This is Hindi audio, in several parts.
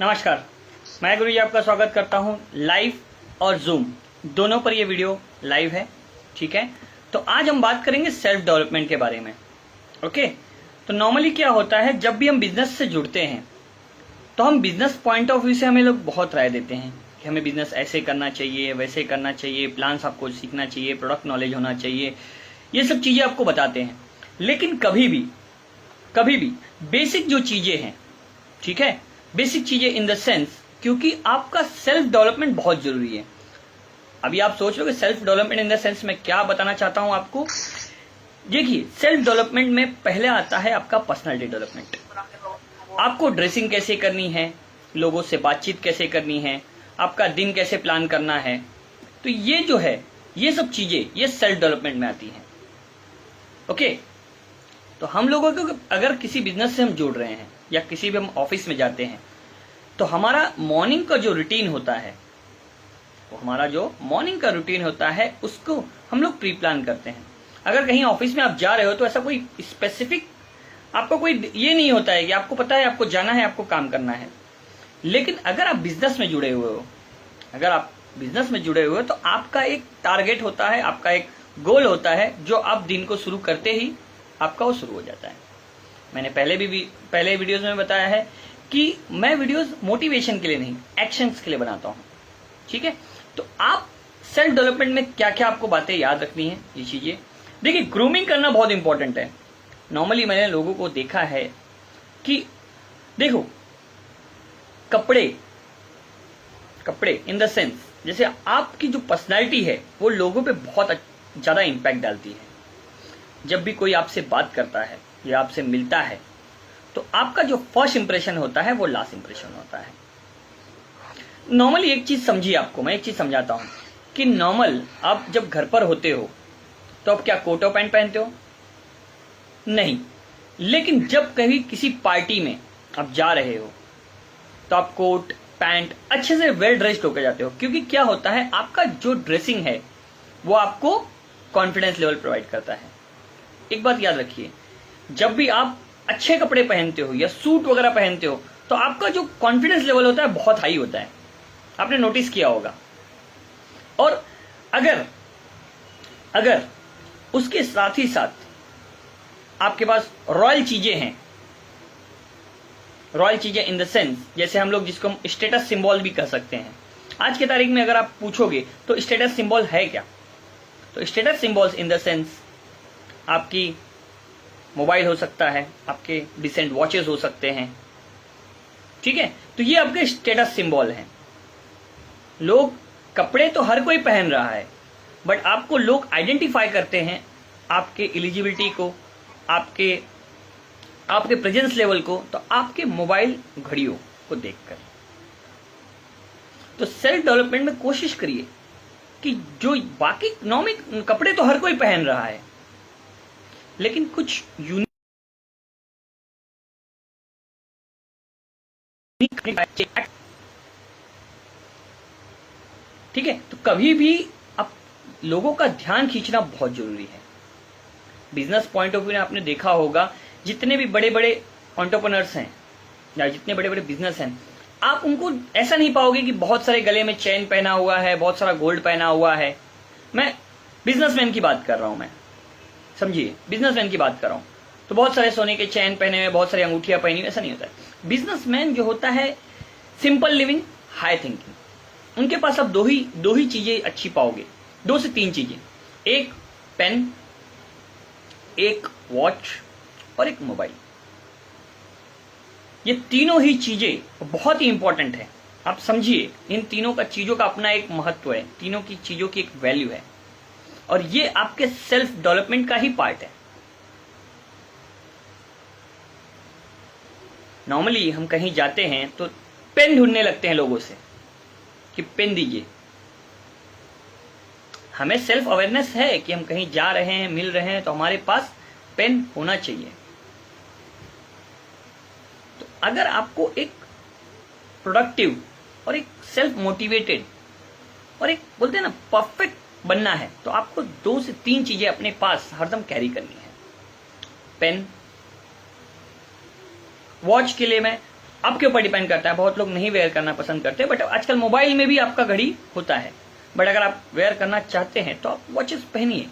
नमस्कार, मैं गुरु जी आपका स्वागत करता हूं लाइव और जूम दोनों पर। ये वीडियो लाइव है, ठीक है। तो आज हम बात करेंगे सेल्फ डेवलपमेंट के बारे में। ओके, तो नॉर्मली क्या होता है, जब भी हम बिजनेस से जुड़ते हैं तो हम बिजनेस पॉइंट ऑफ व्यू से हमें लोग बहुत राय देते हैं कि हमें बिजनेस ऐसे करना चाहिए, वैसे करना चाहिए, प्लान्स आपको सीखना चाहिए, प्रोडक्ट नॉलेज होना चाहिए, ये सब चीजें आपको बताते हैं। लेकिन कभी भी बेसिक जो चीजें हैं, ठीक है, बेसिक चीजें इन द सेंस, क्योंकि आपका सेल्फ डेवलपमेंट बहुत जरूरी है। अभी आप सोच रहे हो कि self development in the sense मैं क्या बताना चाहता हूं आपको। देखिए, सेल्फ डेवलपमेंट में पहले आता है आपका पर्सनालिटी डेवलपमेंट। आपको ड्रेसिंग कैसे करनी है, लोगों से बातचीत कैसे करनी है, आपका दिन कैसे प्लान करना है, तो ये जो है, ये सब चीजें ये सेल्फ डेवलपमेंट में आती हैं। ओके, तो हम लोगों को अगर किसी बिजनेस से हम जुड़ रहे हैं या किसी भी हम ऑफिस में जाते हैं तो हमारा मॉर्निंग का जो रूटीन होता है, वो हमारा जो मॉर्निंग का रूटीन होता है उसको हम लोग प्री प्लान करते हैं। अगर कहीं ऑफिस में आप जा रहे हो तो ऐसा कोई स्पेसिफिक आपको कोई ये नहीं होता है कि आपको पता है आपको जाना है, आपको काम करना है। लेकिन अगर आप बिजनेस में जुड़े हुए हो, अगर आप बिजनेस में जुड़े हुए हो तो आपका एक टारगेट होता है, आपका एक गोल होता है, जो आप दिन को शुरू करते ही आपका वो शुरू हो जाता है। मैंने पहले वीडियोस में बताया है कि मैं वीडियोस मोटिवेशन के लिए नहीं, एक्शंस के लिए बनाता हूं, ठीक है। तो आप सेल्फ डेवलपमेंट में क्या क्या आपको बातें याद रखनी है, ये चीजें देखिए। ग्रूमिंग करना बहुत इंपॉर्टेंट है। नॉर्मली मैंने लोगों को देखा है कि देखो, कपड़े इन द सेंस, जैसे आपकी जो पर्सनैलिटी है वो लोगों पे बहुत ज्यादा इंपैक्ट डालती है। जब भी कोई आपसे बात करता है या आपसे मिलता है तो आपका जो फर्स्ट इंप्रेशन होता है वो लास्ट इंप्रेशन होता है। नॉर्मली एक चीज समझिए, आपको मैं एक चीज समझाता हूं कि नॉर्मल आप जब घर पर होते हो तो आप क्या कोट और पैंट पहनते हो? नहीं। लेकिन जब कभी किसी पार्टी में आप जा रहे हो तो आप कोट पैंट अच्छे से वेल ड्रेस्ड होकर जाते हो, क्योंकि क्या होता है, आपका जो ड्रेसिंग है वो आपको कॉन्फिडेंस लेवल प्रोवाइड करता है। एक बात याद रखिए, जब भी आप अच्छे कपड़े पहनते हो या सूट वगैरह पहनते हो तो आपका जो कॉन्फिडेंस लेवल होता है बहुत हाई होता है। आपने नोटिस किया होगा। और अगर उसके साथ ही साथ आपके पास रॉयल चीजें इन द सेंस, जैसे हम लोग जिसको हम स्टेटस सिंबल भी कह सकते हैं। आज की तारीख में अगर आप पूछोगे तो स्टेटस सिंबल है क्या, तो status symbols in the sense आपकी मोबाइल हो सकता है, आपके डिसेंट वॉचेस हो सकते हैं, ठीक है। तो ये आपके स्टेटस सिंबल हैं। लोग कपड़े तो हर कोई पहन रहा है, बट आपको लोग आइडेंटिफाई करते हैं आपके एलिजिबिलिटी को, आपके प्रेजेंस लेवल को, तो आपके मोबाइल घड़ियों को देखकर। तो सेल्फ डेवलपमेंट में कोशिश करिए कि जो बाकी इकोनॉमिक कपड़े तो हर कोई पहन रहा है, लेकिन कुछ यूनिक, ठीक है। तो कभी भी अब लोगों का ध्यान खींचना बहुत जरूरी है। बिजनेस पॉइंट ऑफ व्यू में आपने देखा होगा, जितने भी बड़े बड़े एंटरप्रेन्योर्स हैं या जितने बड़े बड़े बिजनेस हैं, आप उनको ऐसा नहीं पाओगे कि बहुत सारे गले में चेन पहना हुआ है, बहुत सारा गोल्ड पहना हुआ है। मैं बिजनेसमैन की बात कर रहा हूं, मैं समझिए, बिजनेसमैन की बात कर रहा हूं। तो बहुत सारे सोने के चैन पहने हुए, बहुत सारी अंगूठियां पहनी हुई, ऐसा नहीं होता है। बिजनेसमैन जो होता है, सिंपल लिविंग, हाई थिंकिंग। उनके पास आप दो ही चीजें अच्छी पाओगे, 2 से 3 चीजें, एक पेन, एक वॉच और एक मोबाइल। ये तीनों ही चीजें बहुत ही इंपॉर्टेंट है। आप समझिए, इन तीनों का चीजों का अपना एक महत्व है, तीनों की चीजों की एक वैल्यू है, और ये आपके सेल्फ डेवलपमेंट का ही पार्ट है। नॉर्मली हम कहीं जाते हैं तो पेन ढूंढने लगते हैं लोगों से कि पेन दीजिए। हमें सेल्फ अवेयरनेस है कि हम कहीं जा रहे हैं, मिल रहे हैं, तो हमारे पास पेन होना चाहिए। तो अगर आपको एक प्रोडक्टिव और एक सेल्फ मोटिवेटेड और एक बोलते हैं ना परफेक्ट बनना है, तो आपको 2 से 3 चीजें अपने पास हरदम कैरी करनी है। पेन, वॉच के लिए मैं आपके ऊपर डिपेंड करता है। बहुत लोग नहीं वेयर करना पसंद करते, बट आजकल मोबाइल में भी आपका घड़ी होता है, बट अगर आप वेयर करना चाहते हैं तो आप वॉचेस पहनिए।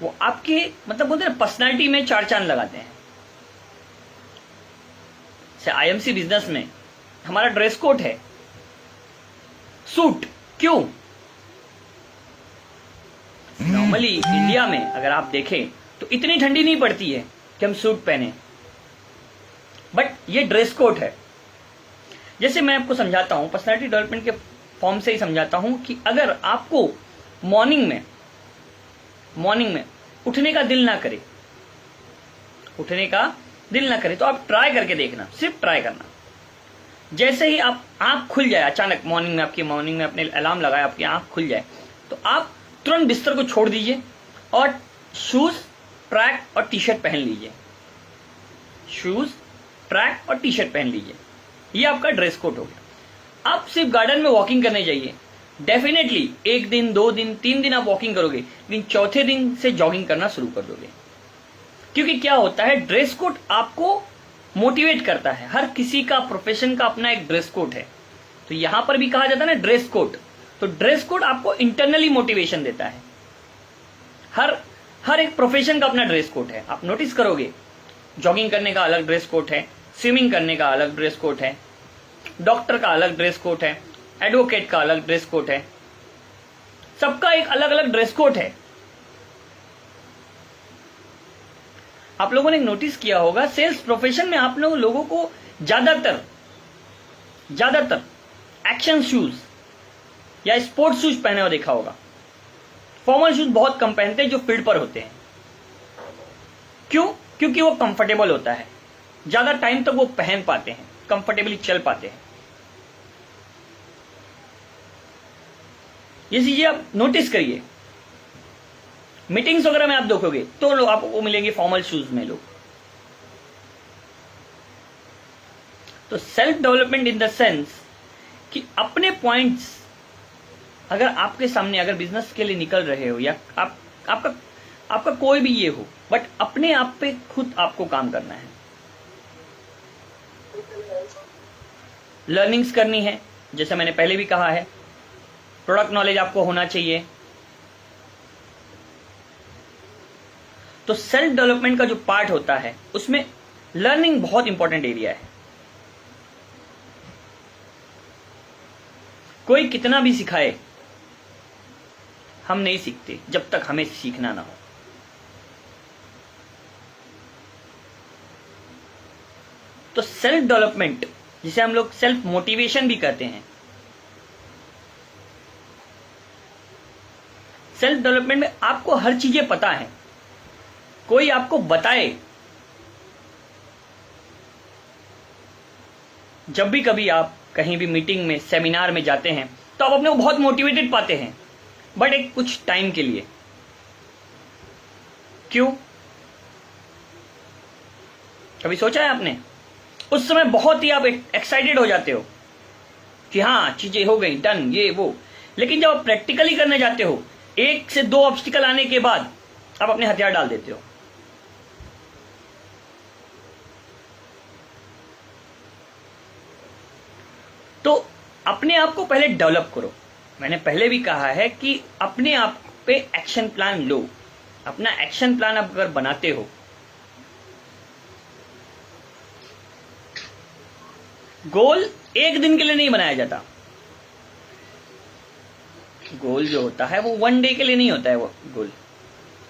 वो आपके मतलब बोलते हैं पर्सनैलिटी में चार चांद लगाते हैं। से आईएमसी बिजनेस में हमारा ड्रेस कोड है सूट। क्यों? नॉर्मली इंडिया में अगर आप देखें तो इतनी ठंडी नहीं पड़ती है कि हम सूट पहने, बट ये ड्रेस कोड है। जैसे मैं आपको समझाता हूं, पर्सनालिटी डेवलपमेंट के फॉर्म से ही समझाता हूं कि अगर आपको मॉर्निंग में उठने का दिल ना करे, तो आप ट्राई करके देखना, सिर्फ ट्राई करना। जैसे ही आप आंख खुल जाए अचानक, मॉर्निंग में अपने अलार्म लगाए, आपकी आंख खुल जाए, तो आप तुरंत बिस्तर को छोड़ दीजिए और शूज, ट्रैक और टी शर्ट पहन लीजिए। ये आपका ड्रेस कोड हो गया। आप सिर्फ गार्डन में वॉकिंग करने जाइए। डेफिनेटली 1 दिन, 2 दिन, 3 दिन आप वॉकिंग करोगे, लेकिन चौथे दिन से जॉगिंग करना शुरू कर दोगे। क्योंकि क्या होता है, ड्रेस कोड आपको मोटिवेट करता है। हर किसी का प्रोफेशन का अपना एक ड्रेस कोड है, तो यहां पर भी कहा जाता है ना ड्रेस कोड। तो ड्रेस कोड आपको इंटरनली मोटिवेशन देता है। हर एक प्रोफेशन का अपना ड्रेस कोड है। आप नोटिस करोगे, जॉगिंग करने का अलग ड्रेस कोड है, स्विमिंग करने का अलग ड्रेस कोड है, डॉक्टर का अलग ड्रेस कोड है, एडवोकेट का अलग ड्रेस कोड है। सबका एक अलग अलग ड्रेस कोड है। आप लोगों ने नोटिस किया होगा, सेल्स प्रोफेशन में आप लोगों को ज्यादातर एक्शन शूज या स्पोर्ट्स शूज पहने हुए देखा होगा। फॉर्मल शूज बहुत कम पहनते हैं जो फील्ड पर होते हैं। क्यों? क्योंकि वो कंफर्टेबल होता है, ज्यादा टाइम तक वो पहन पाते हैं, कंफर्टेबली चल पाते हैं। ये चीजें आप नोटिस करिए। मीटिंग्स वगैरह में आप देखोगे तो लोग आपको मिलेंगे फॉर्मल शूज में लोग। तो self development in the sense कि अपने पॉइंट्स अगर आपके सामने, अगर बिजनेस के लिए निकल रहे हो या आपका कोई भी ये हो, बट अपने आप पे खुद आपको काम करना है, लर्निंग्स करनी है। जैसे मैंने पहले भी कहा है, प्रोडक्ट नॉलेज आपको होना चाहिए। तो सेल्फ डेवलपमेंट का जो पार्ट होता है उसमें लर्निंग बहुत इंपॉर्टेंट एरिया है। कोई कितना भी सिखाए, हम नहीं सीखते जब तक हमें सीखना ना हो। तो सेल्फ डेवलपमेंट, जिसे हम लोग सेल्फ मोटिवेशन भी कहते हैं, सेल्फ डेवलपमेंट में आपको हर चीजें पता है, कोई आपको बताए। जब भी कभी आप कहीं भी मीटिंग में, सेमिनार में जाते हैं तो आप अपने को बहुत मोटिवेटेड पाते हैं, बट एक कुछ टाइम के लिए। क्यों? कभी सोचा है आपने? उस समय बहुत ही आप एक्साइटेड हो जाते हो कि हाँ चीजें हो गई, डन, ये वो। लेकिन जब आप प्रैक्टिकली करने जाते हो, 1 से 2 ऑब्स्टिकल आने के बाद आप अपने हथियार डाल देते हो। तो अपने आप को पहले डेवलप करो। मैंने पहले भी कहा है कि अपने आप पे एक्शन प्लान लो। अपना एक्शन प्लान आप अगर बनाते हो, गोल 1 दिन के लिए नहीं बनाया जाता। गोल जो होता है वो 1 डे के लिए नहीं होता है। वो गोल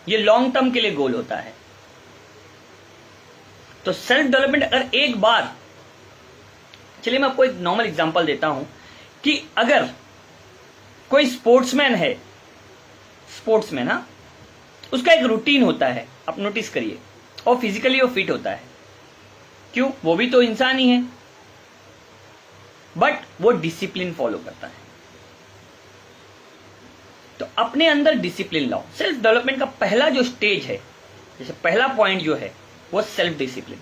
ये लॉन्ग टर्म के लिए गोल होता है। तो सेल्फ डेवलपमेंट अगर एक बार, चलिए मैं आपको एक नॉर्मल एग्जांपल देता हूं कि अगर कोई स्पोर्ट्समैन है, स्पोर्ट्समैन, हाँ, उसका एक रूटीन होता है, आप नोटिस करिए, और फिजिकली वो फिट होता है। क्यों? वो भी तो इंसान ही है, बट वो डिसिप्लिन फॉलो करता है। तो अपने अंदर डिसिप्लिन लाओ। सेल्फ डेवलपमेंट का पहला जो स्टेज है, जैसे पहला पॉइंट जो है वो सेल्फ डिसिप्लिन।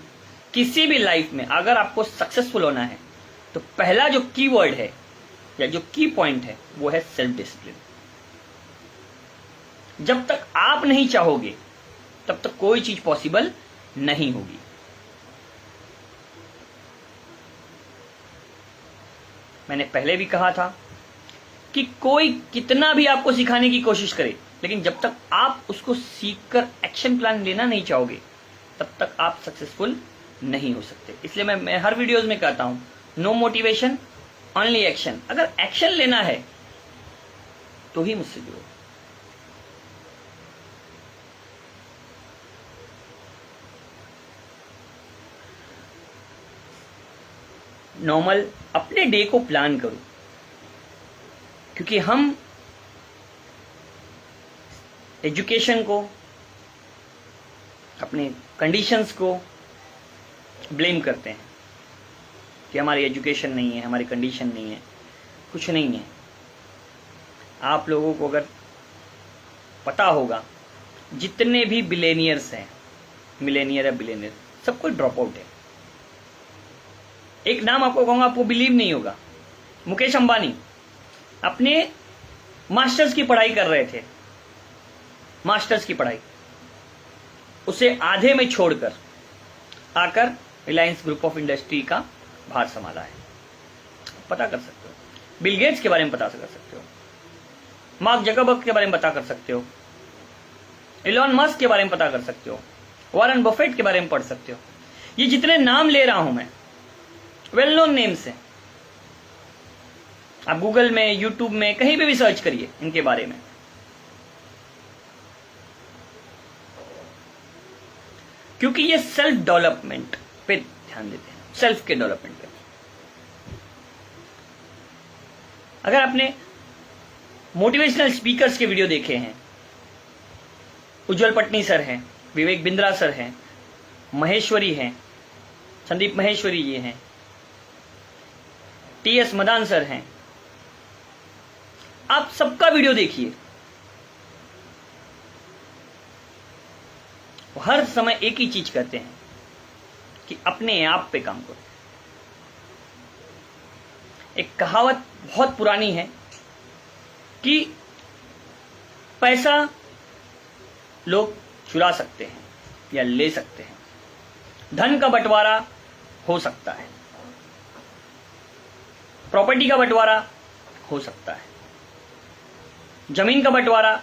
किसी भी लाइफ में अगर आपको सक्सेसफुल होना है तो पहला जो कीवर्ड है या जो की पॉइंट है वो है सेल्फ डिसिप्लिन। जब तक आप नहीं चाहोगे तब तक कोई चीज पॉसिबल नहीं होगी। मैंने पहले भी कहा था कि कोई कितना भी आपको सिखाने की कोशिश करे, लेकिन जब तक आप उसको सीखकर एक्शन प्लान लेना नहीं चाहोगे तब तक आप सक्सेसफुल नहीं हो सकते। इसलिए मैं हर वीडियोस में कहता हूं, नो मोटिवेशन ओनली एक्शन। अगर एक्शन लेना है तो ही मुझसे जुड़ो। नॉर्मल अपने डे को प्लान करो, क्योंकि हम एजुकेशन को, अपने कंडीशंस को ब्लेम करते हैं कि हमारी एजुकेशन नहीं है, हमारी कंडीशन नहीं है। कुछ नहीं है। आप लोगों को अगर पता होगा, जितने भी बिलेनियर्स हैं, मिलेनियर या बिलेनियर, सब कोई ड्रॉप आउट है। एक नाम आपको कहूंगा, आपको बिलीव नहीं होगा। मुकेश अंबानी अपने मास्टर्स की पढ़ाई कर रहे थे, मास्टर्स की पढ़ाई उसे आधे में छोड़कर आकर रिलायंस ग्रुप ऑफ इंडस्ट्री का भार संभाला है। पता कर सकते हो, बिल गेट्स के बारे में पता कर सकते हो, मार्क जकरबर्ग के बारे में पता कर सकते हो, इलॉन मस्क के बारे में पता कर सकते हो, वॉरेन बफेट के बारे में पढ़ सकते हो। ये जितने नाम ले रहा हूं मैं, वेल नोन नेम्स हैं। आप गूगल में, यूट्यूब में, कहीं पे भी सर्च करिए इनके बारे में। क्योंकि ये सेल्फ डेवलपमेंट पे ध्यान देते हैं, सेल्फ के डेवलपमेंट पे। अगर आपने मोटिवेशनल स्पीकर्स के वीडियो देखे हैं, उज्जवल पटनी सर हैं, विवेक बिंद्रा सर हैं, महेश्वरी हैं, संदीप महेश्वरी ये हैं, टीएस मदान सर हैं, आप सबका वीडियो देखिए। वो हर समय एक ही चीज कहते हैं कि अपने आप पे काम करो। एक कहावत बहुत पुरानी है कि पैसा लोग चुरा सकते हैं या ले सकते हैं, धन का बंटवारा हो सकता है, प्रॉपर्टी का बंटवारा हो सकता है, जमीन का बंटवारा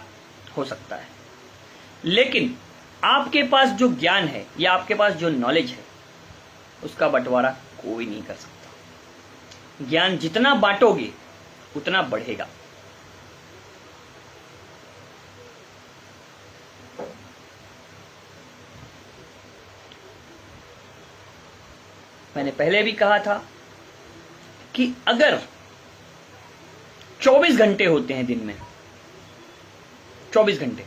हो सकता है, लेकिन आपके पास जो ज्ञान है या आपके पास जो नॉलेज है उसका बंटवारा कोई नहीं कर सकता। ज्ञान जितना बांटोगे उतना बढ़ेगा। मैंने पहले भी कहा था कि अगर 24 घंटे होते हैं दिन में, 24 घंटे,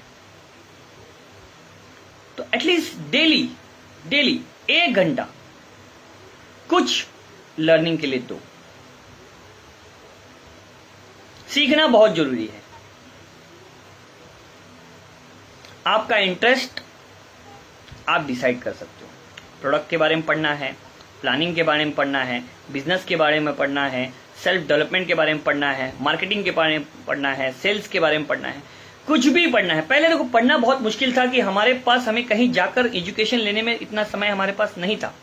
तो एटलीस्ट डेली 1 घंटा कुछ लर्निंग के लिए दो। सीखना बहुत जरूरी है। आपका इंटरेस्ट आप डिसाइड कर सकते हो। प्रोडक्ट के बारे में पढ़ना है, प्लानिंग के बारे में पढ़ना है, बिजनेस के बारे में पढ़ना है, सेल्फ डेवलपमेंट के बारे में पढ़ना है, मार्केटिंग के बारे में पढ़ना है, सेल्स के बारे में पढ़ना है, कुछ भी पढ़ना है। पहले देखो, पढ़ना बहुत मुश्किल था कि हमारे पास, हमें कहीं जाकर एजुकेशन लेने में इतना समय हमारे पास नहीं था।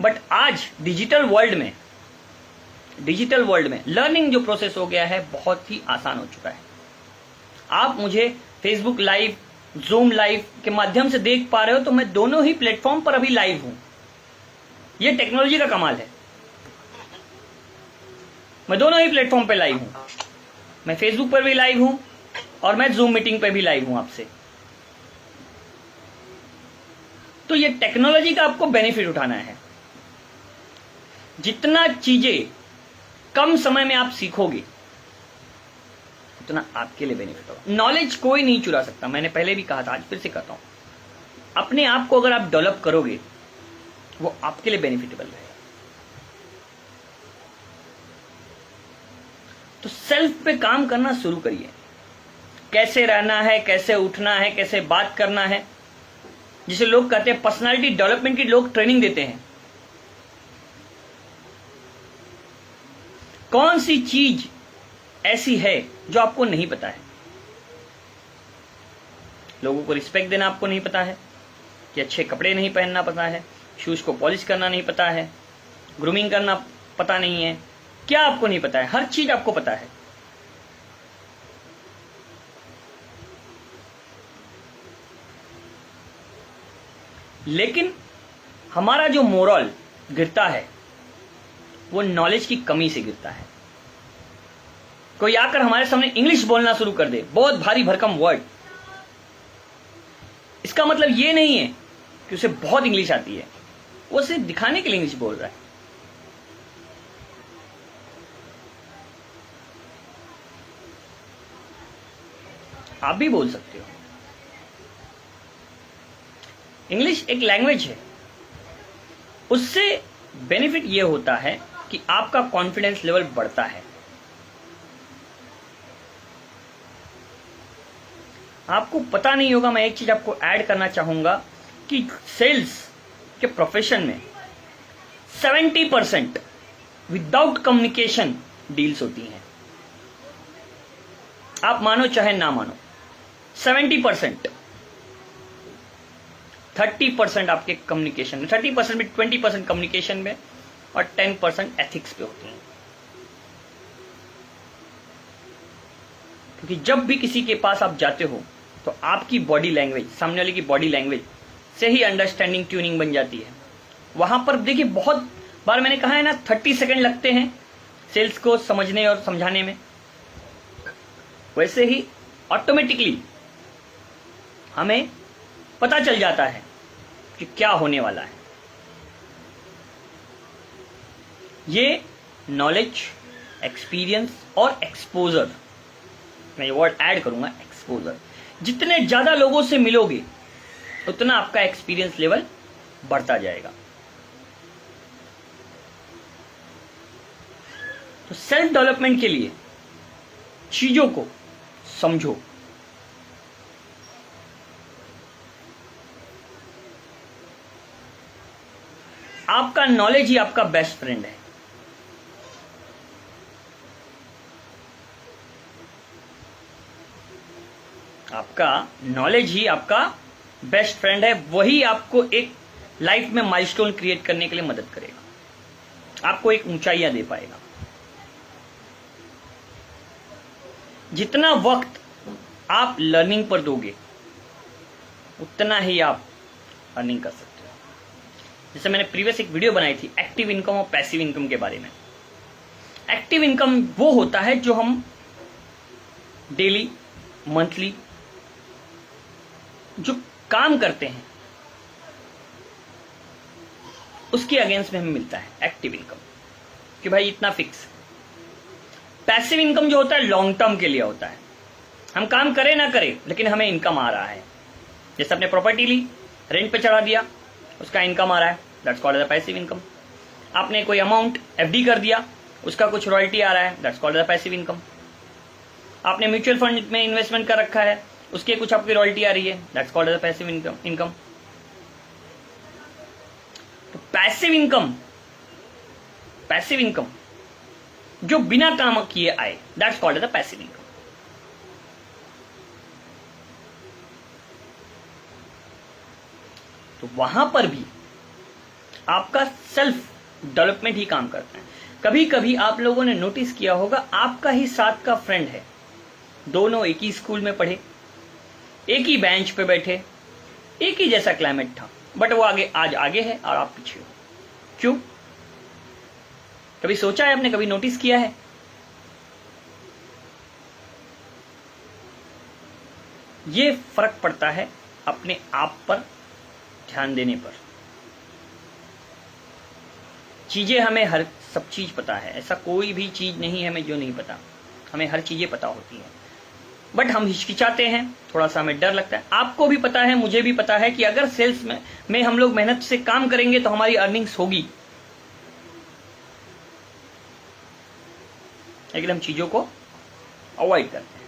बट आज डिजिटल वर्ल्ड में लर्निंग जो प्रोसेस हो गया है बहुत ही आसान हो चुका है। आप मुझे फेसबुक लाइव, जूम लाइव के माध्यम से देख पा रहे हो, तो मैं दोनों ही प्लेटफॉर्म पर अभी लाइव हूं। ये टेक्नोलॉजी का कमाल है। मैं दोनों ही प्लेटफॉर्म पे लाइव हूं। मैं फेसबुक पर भी लाइव हूं और मैं जूम मीटिंग पे भी लाइव हूं आपसे। तो ये टेक्नोलॉजी का आपको बेनिफिट उठाना है। जितना चीजें कम समय में आप सीखोगे उतना आपके लिए बेनिफिट होगा। नॉलेज कोई नहीं चुरा सकता। मैंने पहले भी कहा था, आज फिर से कहता हूं, अपने आप को अगर आप डेवलप करोगे वो आपके लिए बेनिफिटेबल रहेगा। तो सेल्फ पे काम करना शुरू करिए। कैसे रहना है, कैसे उठना है, कैसे बात करना है, जिसे लोग कहते हैं पर्सनालिटी डेवलपमेंट की लोग ट्रेनिंग देते हैं। कौन सी चीज ऐसी है जो आपको नहीं पता है? लोगों को रिस्पेक्ट देना आपको नहीं पता है, कि अच्छे कपड़े नहीं पहनना पता है, शूज को पॉलिश करना नहीं पता है, ग्रूमिंग करना पता नहीं है, क्या आपको नहीं पता है? हर चीज आपको पता है। लेकिन हमारा जो मोरल गिरता है वो नॉलेज की कमी से गिरता है। कोई आकर हमारे सामने इंग्लिश बोलना शुरू कर दे, बहुत भारी भरकम वर्ड, इसका मतलब ये नहीं है कि उसे बहुत इंग्लिश आती है, वो सिर्फ दिखाने के लिए इंग्लिश बोल रहा है। आप भी बोल सकते हो। इंग्लिश एक लैंग्वेज है, उससे बेनिफिट ये होता है कि आपका कॉन्फिडेंस लेवल बढ़ता है। आपको पता नहीं होगा, मैं एक चीज आपको ऐड करना चाहूंगा कि सेल्स के प्रोफेशन में 70% विदाउट कम्युनिकेशन डील्स होती हैं। आप मानो चाहे ना मानो, 70%। 30% आपके कम्युनिकेशन में, 30% में, 20% कम्युनिकेशन में और 10% एथिक्स पे होती हैं। क्योंकि जब भी किसी के पास आप जाते हो तो आपकी बॉडी लैंग्वेज, सामने वाले की बॉडी लैंग्वेज से ही अंडरस्टैंडिंग, ट्यूनिंग बन जाती है। वहां पर देखिए, बहुत बार मैंने कहा है ना, 30 सेकंड लगते हैं सेल्स को समझने और समझाने में। वैसे ही ऑटोमेटिकली हमें पता चल जाता है कि क्या होने वाला है। ये नॉलेज, एक्सपीरियंस और एक्सपोजर, मैं ये वर्ड ऐड करूंगा, एक्सपोजर। जितने ज्यादा लोगों से मिलोगे उतना आपका एक्सपीरियंस लेवल बढ़ता जाएगा। तो सेल्फ डेवलपमेंट के लिए चीजों को समझो। आपका नॉलेज ही आपका बेस्ट फ्रेंड है। आपका नॉलेज ही आपका बेस्ट फ्रेंड है। वही आपको एक लाइफ में माइलस्टोन क्रिएट करने के लिए मदद करेगा, आपको एक ऊंचाइयां दे पाएगा। जितना वक्त आप लर्निंग पर दोगे उतना ही आप अर्निंग कर सकते हो। जैसे मैंने प्रीवियस एक वीडियो बनाई थी एक्टिव इनकम और पैसिव इनकम के बारे में। एक्टिव इनकम वो होता है जो हम डेली, मंथली जो काम करते हैं उसके अगेंस्ट में हमें मिलता है एक्टिव इनकम, कि भाई इतना फिक्स। पैसिव इनकम जो होता है लॉन्ग टर्म के लिए होता है, हम काम करें ना करें लेकिन हमें इनकम आ रहा है। जैसे आपने प्रॉपर्टी ली, रेंट पे चढ़ा दिया, उसका इनकम आ रहा है, that's called as passive income. आपने कोई अमाउंट एफडी कर दिया, उसका कुछ रॉयल्टी आ रहा है, that's called as passive income. आपने म्यूचुअल फंड में इन्वेस्टमेंट कर रखा है, उसके कुछ आपकी रॉयल्टी आ रही है, that's called as passive income. तो पैसिव इनकम जो बिना काम किए आए, that's called as passive income. तो वहां पर भी आपका सेल्फ डेवलपमेंट ही काम करता है। कभी कभी आप लोगों ने नोटिस किया होगा, आपका ही साथ का फ्रेंड है, दोनों एक ही स्कूल में पढ़े, एक ही बेंच पे बैठे, एक ही जैसा क्लाइमेट था, बट वो आज आगे है और आप पीछे हो। क्यों? कभी सोचा है आपने, कभी नोटिस किया है? ये फर्क पड़ता है अपने आप पर ध्यान देने पर। चीजें हमें हर सब चीज पता है, ऐसा कोई भी चीज नहीं है हमें जो नहीं पता, हमें हर चीजें पता होती हैं, बट हम हिचकिचाते हैं, थोड़ा सा हमें डर लगता है। आपको भी पता है, मुझे भी पता है कि अगर सेल्स में हम लोग मेहनत से काम करेंगे तो हमारी अर्निंग्स होगी, लेकिन हम चीजों को अवॉइड करते हैं।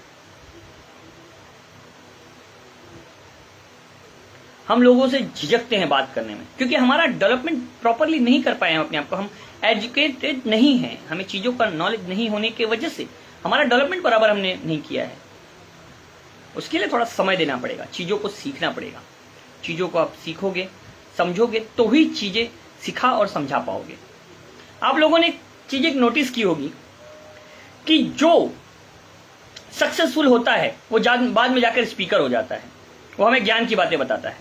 हम लोगों से झिझकते हैं बात करने में, क्योंकि हमारा डेवलपमेंट प्रॉपरली नहीं कर पाए हम अपने आप को, हम एजुकेटेड नहीं हैं, हमें चीजों का नॉलेज नहीं होने की वजह से हमारा डेवलपमेंट बराबर हमने नहीं किया है। उसके लिए थोड़ा समय देना पड़ेगा, चीजों को सीखना पड़ेगा। चीजों को आप सीखोगे, समझोगे तो ही चीजें सिखा और समझा पाओगे। आप लोगों ने चीज एक नोटिस की होगी कि जो सक्सेसफुल होता है वो बाद में जाकर स्पीकर हो जाता है, वो हमें ज्ञान की बातें बताता है।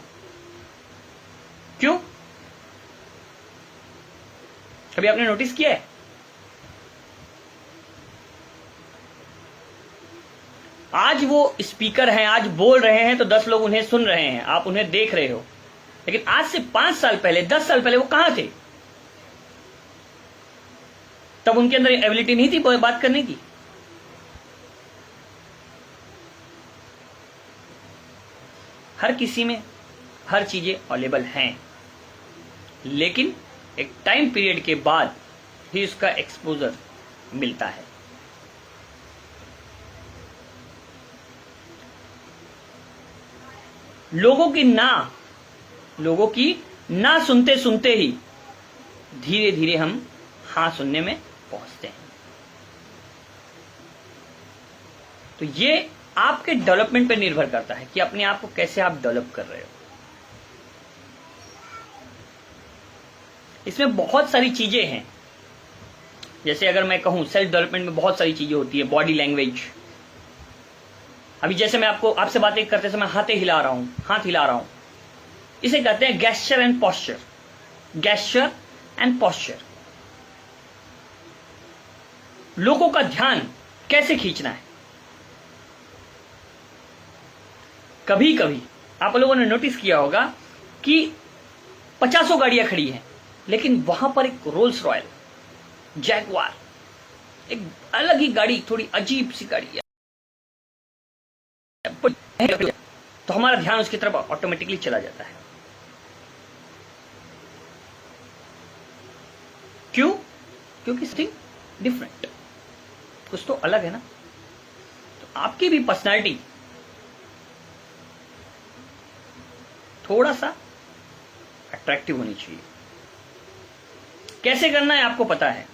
क्यों? कभी आपने नोटिस किया है? आज वो स्पीकर हैं, आज बोल रहे हैं तो 10 लोग उन्हें सुन रहे हैं, आप उन्हें देख रहे हो, लेकिन आज से 5 साल पहले, 10 साल पहले वो कहां थे? तब उनके अंदर एबिलिटी नहीं थी बात करने की। हर किसी में हर चीजें अवेलेबल हैं, लेकिन एक टाइम पीरियड के बाद ही उसका एक्सपोजर मिलता है। लोगों की ना सुनते सुनते ही धीरे धीरे हम हाँ सुनने में पहुंचते हैं। तो ये आपके डेवलपमेंट पर निर्भर करता है कि अपने आप को कैसे आप डेवलप कर रहे हो। इसमें बहुत सारी चीजें हैं, जैसे अगर मैं कहूं सेल्फ डेवलपमेंट में बहुत सारी चीजें होती है। बॉडी लैंग्वेज, अभी जैसे मैं आपसे बातें करते समय हाथ हिला रहा हूं, इसे कहते हैं gesture and posture. Gesture and posture, लोगों का ध्यान कैसे खींचना है। कभी कभी आप लोगों ने नोटिस किया होगा कि 50 गाड़ियां खड़ी हैं, लेकिन वहां पर एक रोल्स रॉयल, जैगवार, एक अलग ही गाड़ी, थोड़ी अजीब सी गाड़ी है, तो हमारा ध्यान उसकी तरफ ऑटोमेटिकली चला जाता है। क्यों? क्योंकि समथिंग डिफरेंट, कुछ तो अलग है ना। तो आपकी भी पर्सनालिटी थोड़ा सा अट्रैक्टिव होनी चाहिए। कैसे करना है आपको पता है।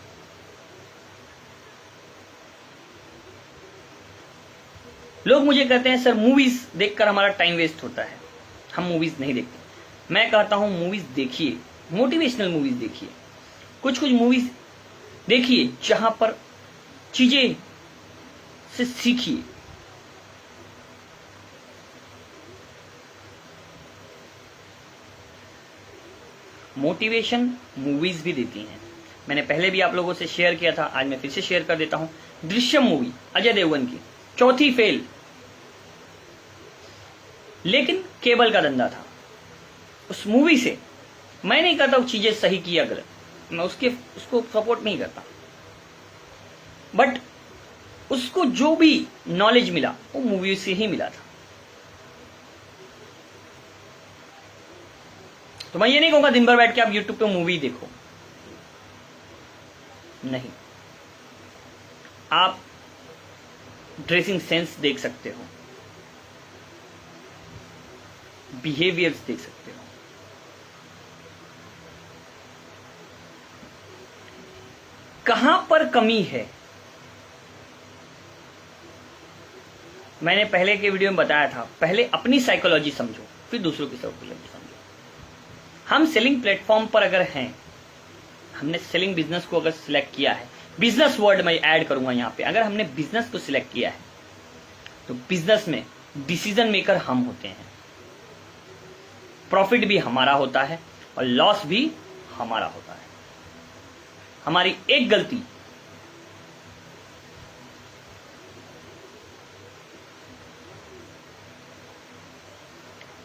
लोग मुझे कहते हैं सर मूवीज देखकर हमारा टाइम वेस्ट होता है, हम मूवीज नहीं देखते। मैं कहता हूं मूवीज देखिए, मोटिवेशनल मूवीज देखिए, कुछ मूवीज देखिए जहां पर चीजें से सीखिए। मोटिवेशन मूवीज भी देती हैं। मैंने पहले भी आप लोगों से शेयर किया था, आज मैं फिर से शेयर कर देता हूं। दृश्यम मूवी, अजय देवगन की, चौथी फेल, लेकिन केबल का धंधा था। उस मूवी से मैं नहीं कहता वो चीजें सही की या गलत, मैं उसको सपोर्ट नहीं करता, बट उसको जो भी नॉलेज मिला वो मूवी से ही मिला था। तो मैं ये नहीं कहूंगा दिन भर बैठ के आप यूट्यूब पे मूवी देखो, नहीं। आप ड्रेसिंग सेंस देख सकते हो, बिहेवियर्स देख सकते हो। कहां पर कमी है, मैंने पहले के वीडियो में बताया था। पहले अपनी साइकोलॉजी समझो, फिर दूसरों की साइकोलॉजी समझो। हम सेलिंग प्लेटफॉर्म पर अगर हैं, हमने सेलिंग बिजनेस को अगर सिलेक्ट किया है, बिजनेस वर्ड में ऐड करूंगा यहां पे, अगर हमने बिजनेस को सिलेक्ट किया है तो बिजनेस में डिसीजन मेकर हम होते हैं। प्रॉफिट भी हमारा होता है और लॉस भी हमारा होता है। हमारी एक गलती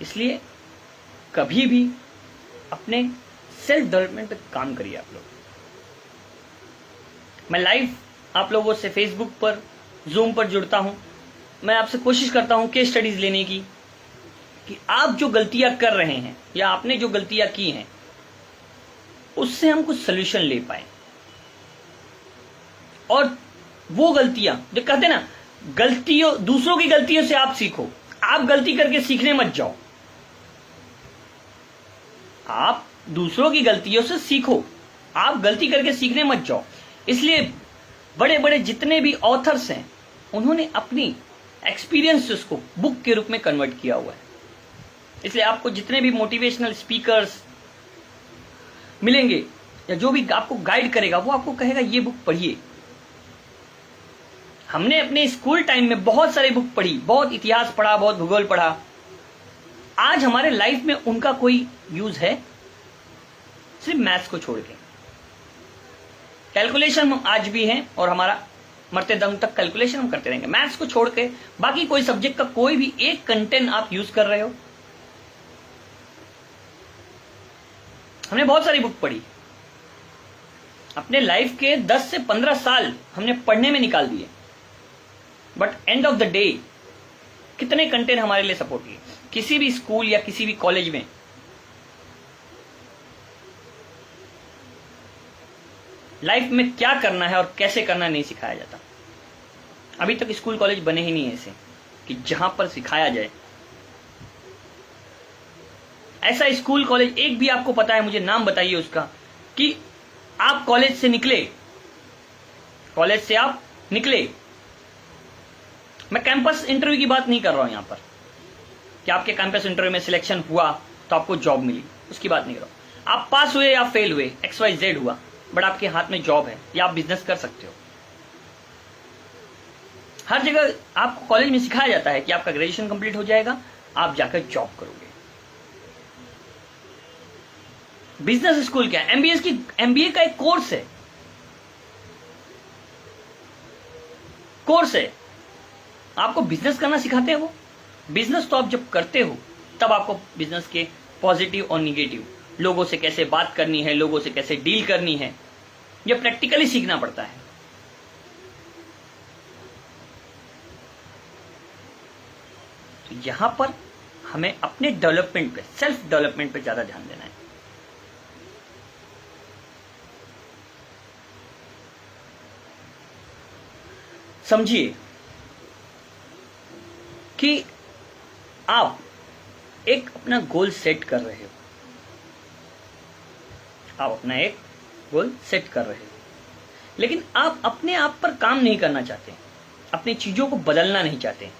इसलिए कभी भी अपने सेल्फ डेवलपमेंट पे काम करिए आप लोग। मैं लाइव आप लोगों से फेसबुक पर, जूम पर जुड़ता हूं। मैं आपसे कोशिश करता हूं केस स्टडीज लेने की, कि आप जो गलतियां कर रहे हैं या आपने जो गलतियां की हैं उससे हम कुछ सोल्यूशन ले पाए। और वो गलतियां जो कहते ना, गलतियों, दूसरों की गलतियों से आप सीखो, आप गलती करके सीखने मत जाओ। आप दूसरों की गलतियों से सीखो, आप गलती करके सीखने मत जाओ। इसलिए बड़े बड़े जितने भी ऑथर्स हैं, उन्होंने अपनी एक्सपीरियंसेस को बुक के रूप में कन्वर्ट किया हुआ है। इसलिए आपको जितने भी मोटिवेशनल स्पीकर्स मिलेंगे, या जो भी आपको गाइड करेगा वो आपको कहेगा ये बुक पढ़िए। हमने अपने स्कूल टाइम में बहुत सारी बुक पढ़ी, बहुत इतिहास पढ़ा, बहुत भूगोल पढ़ा, आज हमारे लाइफ में उनका कोई यूज है? सिर्फ मैथ्स को छोड़ के। कैलकुलेशन आज भी है और हमारा मरते दम तक कैलकुलेशन हम करते रहेंगे। मैथ्स को छोड़ के बाकी कोई सब्जेक्ट का कोई भी एक कंटेंट आप यूज कर रहे हो? हमने बहुत सारी बुक पढ़ी, अपने लाइफ के 10 से 15 साल हमने पढ़ने में निकाल दिए, but end of the day कितने कंटेंट हमारे लिए सपोर्ट किए? किसी भी स्कूल या किसी भी कॉलेज में लाइफ में क्या करना है और कैसे करना नहीं सिखाया जाता। अभी तक स्कूल कॉलेज बने ही नहीं ऐसे कि जहां पर सिखाया जाए। ऐसा स्कूल कॉलेज एक भी आपको पता है? मुझे नाम बताइए उसका, कि आप कॉलेज से निकले, कॉलेज से आप निकले, मैं कैंपस इंटरव्यू की बात नहीं कर रहा हूं यहां पर कि आपके कैंपस इंटरव्यू में सिलेक्शन हुआ तो आपको जॉब मिली, उसकी बात नहीं कर रहा हूं। आप पास हुए या फेल हुए, XYZ हुआ, बट आपके हाथ में जॉब है या आप बिजनेस कर सकते हो। हर जगह आपको कॉलेज में सिखाया जाता है कि आपका ग्रेजुएशन कंप्लीट हो जाएगा, आप जाकर जॉब करोगे। बिजनेस स्कूल क्या है? MBA का एक कोर्स है, आपको बिजनेस करना सिखाते हैं वो। बिजनेस तो आप जब करते हो तब आपको बिजनेस के पॉजिटिव और निगेटिव, लोगों से कैसे बात करनी है, लोगों से कैसे डील करनी है, ये प्रैक्टिकली सीखना पड़ता है। तो यहां पर हमें अपने डेवलपमेंट पे, सेल्फ डेवलपमेंट पे ज्यादा ध्यान देना है। समझिए कि आप एक अपना गोल सेट कर रहे हो, आप अपना एक गोल सेट कर रहे हो, लेकिन आप अपने आप पर काम नहीं करना चाहते, अपनी चीजों को बदलना नहीं चाहते,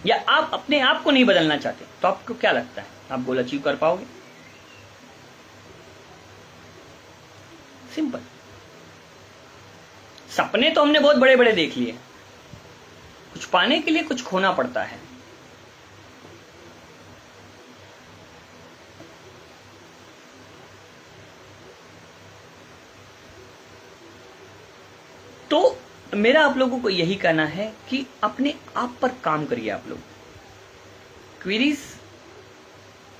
या आप अपने आप को नहीं बदलना चाहते, तो आपको क्या लगता है आप गोल अचीव कर पाओगे? सिंपल। सपने तो हमने बहुत बड़े बड़े देख लिए, कुछ पाने के लिए कुछ खोना पड़ता है। तो मेरा आप लोगों को यही कहना है कि अपने आप पर काम करिए। आप लोग क्वेरीज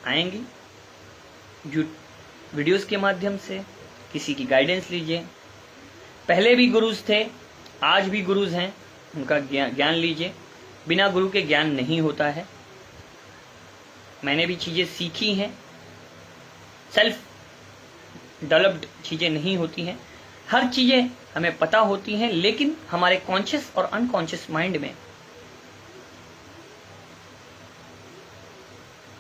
आएंगी वीडियोस के माध्यम से, किसी की गाइडेंस लीजिए। पहले भी गुरुज थे, आज भी गुरुज हैं, उनका ज्ञान लीजिए। बिना गुरु के ज्ञान नहीं होता है। मैंने भी चीजें सीखी हैं, सेल्फ डेवलप्ड चीजें नहीं होती हैं। हर चीजें हमें पता होती हैं, लेकिन हमारे कॉन्शियस और अनकॉन्शियस माइंड में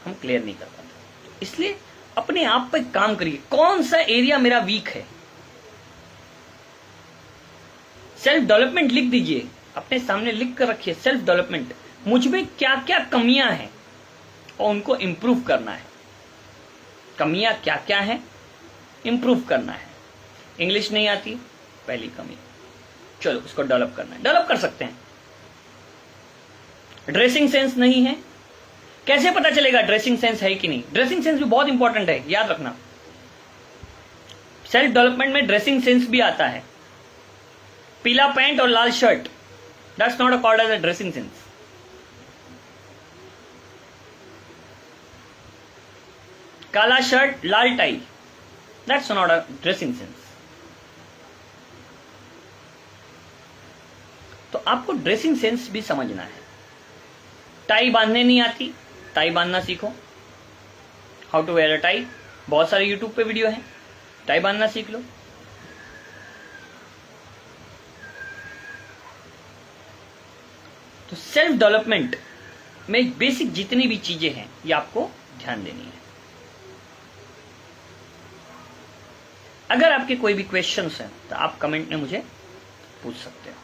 हम क्लियर नहीं कर पाते। इसलिए अपने आप पर काम करिए। कौन सा एरिया मेरा वीक है, सेल्फ डेवलपमेंट लिख दीजिए, अपने सामने लिख कर रखिए। सेल्फ डेवलपमेंट, मुझ में क्या क्या कमियां हैं और उनको इंप्रूव करना है। कमियां क्या क्या हैं, इंप्रूव करना है। इंग्लिश नहीं आती, पहली कमी, चलो उसको डेवलप करना है, डेवलप कर सकते हैं। ड्रेसिंग सेंस नहीं है, कैसे पता चलेगा ड्रेसिंग सेंस है कि नहीं? ड्रेसिंग सेंस भी बहुत इंपॉर्टेंट है, याद रखना। सेल्फ डेवलपमेंट में ड्रेसिंग सेंस भी आता है। पीला पैंट और लाल shirt, that's not called as a dressing sense. काला शर्ट लाल tie, that's not a dressing sense. तो आपको ड्रेसिंग सेंस भी समझना है। टाई बांधने नहीं आती, टाई बांधना सीखो। How to wear a tie, बहुत सारे यूट्यूब पे वीडियो हैं, टाई बांधना सीख लो। तो सेल्फ डेवलपमेंट में बेसिक जितनी भी चीजें हैं ये आपको ध्यान देनी है। अगर आपके कोई भी क्वेश्चंस हैं तो आप कमेंट में मुझे पूछ सकते हो,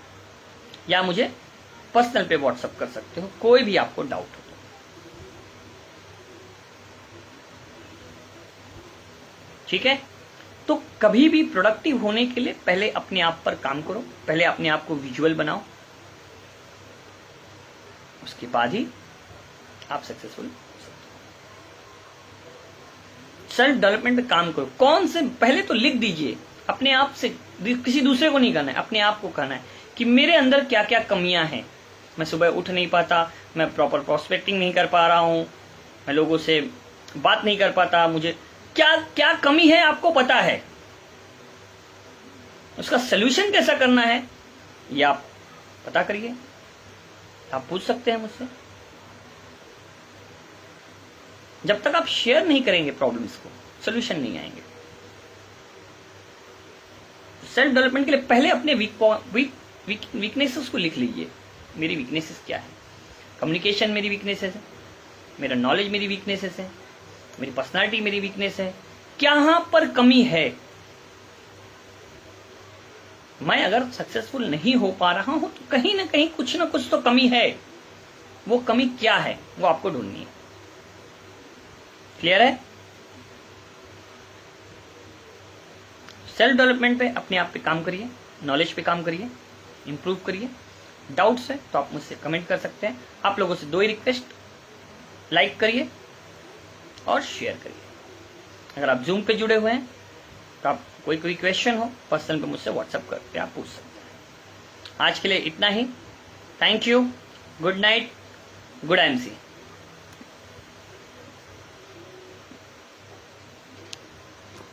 या मुझे पर्सनल पे व्हाट्सएप कर सकते हो, कोई भी आपको डाउट हो। ठीक है। तो कभी भी प्रोडक्टिव होने के लिए पहले अपने आप पर काम करो, पहले अपने आप को विजुअल बनाओ, उसके बाद ही आप सक्सेसफुल। सेल्फ डेवलपमेंट पे काम करो। कौन से, पहले तो लिख दीजिए अपने आप से, किसी दूसरे को नहीं करना है, अपने आप को कहना है कि मेरे अंदर क्या क्या कमियां हैं। मैं सुबह उठ नहीं पाता, मैं प्रॉपर प्रोस्पेक्टिंग नहीं कर पा रहा हूं, मैं लोगों से बात नहीं कर पाता, मुझे क्या क्या कमी है आपको पता है। उसका सलूशन कैसा करना है ये आप पता करिए, आप पूछ सकते हैं मुझसे। जब तक आप शेयर नहीं करेंगे प्रॉब्लम्स को, सलूशन नहीं आएंगे। सेल्फ डेवलपमेंट के लिए पहले अपने वीकनेसेस को लिख लीजिए। मेरी वीकनेसेस क्या है? कम्युनिकेशन मेरी वीकनेसेस है, मेरा नॉलेज मेरी वीकनेसेस है, मेरी पर्सनालिटी मेरी वीकनेस है। कहां पर कमी है? मैं अगर सक्सेसफुल नहीं हो पा रहा हूं तो कहीं ना कहीं कुछ ना कुछ तो कमी है। वो कमी क्या है वो आपको ढूंढनी है। क्लियर है? सेल्फ डेवलपमेंट पे अपने आप पे काम करिए, नॉलेज पे काम करिए, इंप्रूव करिए। डाउट्स है तो आप मुझसे कमेंट कर सकते हैं। आप लोगों से दो ही रिक्वेस्ट, लाइक और शेयर करिए। अगर आप जूम पे जुड़े हुए हैं तो आप कोई क्वेश्चन हो पर्सनल पे मुझसे व्हाट्सएप करके आप पूछ सकते हैं। आज के लिए इतना ही। Thank you, good night, good MC.